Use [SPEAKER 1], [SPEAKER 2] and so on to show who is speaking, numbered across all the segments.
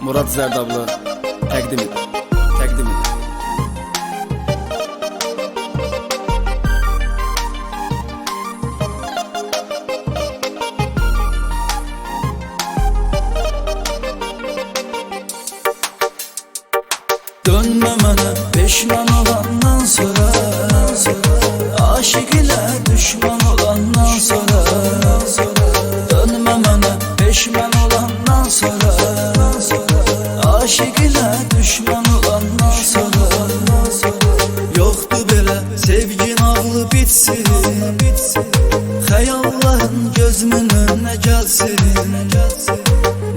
[SPEAKER 1] Murad Zerdablı təqdim edir.
[SPEAKER 2] Dönme mənə peşman olandan sonra, aşık ile düşman olandan sonra. Dönme mənə peşman olandan sonra, aşık ile düşman olandan sonra. Yoktu belə sevgin ağlı bitsin, xəyalların gözümün önünə gəlsin.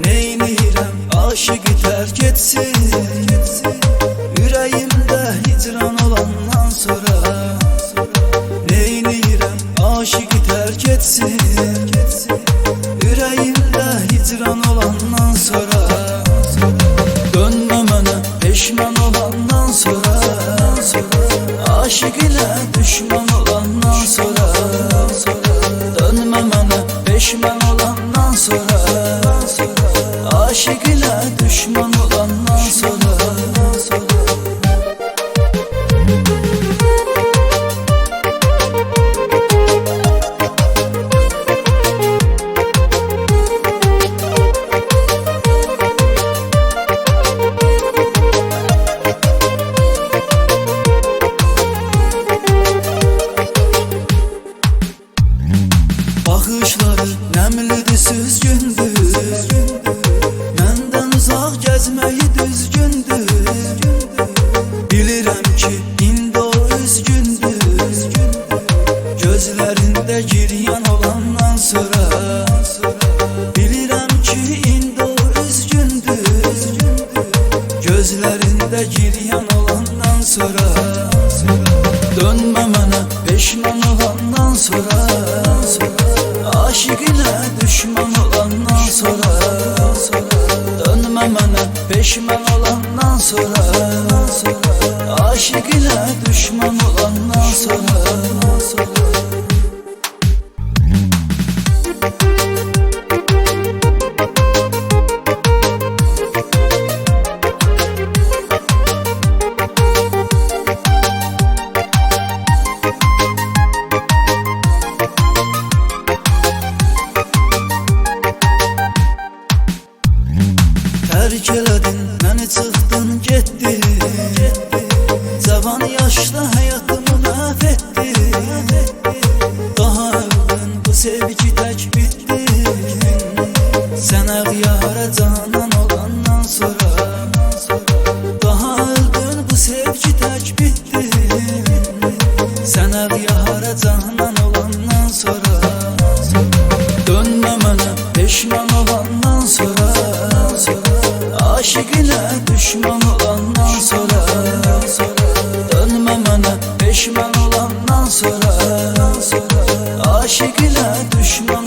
[SPEAKER 2] Neynirəm aşık tərk etsin, yüreğimde hicran olandan sonra. Neynirəm aşık terk etsin, yüreğimde hicran olandan sonra. Dönme mənə peşman olandan sonra, aşık ile düşman olandan sonra. Dönme mənə peşman olandan sonra, aşık ile düşman olandan sonra. Baxışları nəmlidir, süzgündür, məndən uzaq gəzməyi düzgündür. Bilirəm ki, indi o üzgündür, gözlərində giryan olandan sonra. Bilirəm ki, indi o üzgündür, gözlərində giryan olandan sonra. Dönme mənə peşman olandan sonra, aşık ile düşman olandan sonra. Dönme mənə peşman olandan sonra, aşık ile düşman olandan sonra. Terk elədin, məni çıxdın, getdin, cavan yaşda həyatımı məhv etdin. Daha öldün, bu sevgi tək bitdin, sənə qiyarə canan olandan sonra. Daha öldün, bu sevgi tək bitdin, sənə qiyarə canan olandan sonra. Dönme mənə peşman olandan sonra, aşık ile düşman olandan sonra. Dönme mənə peşman olandan sonra, aşık ile düşman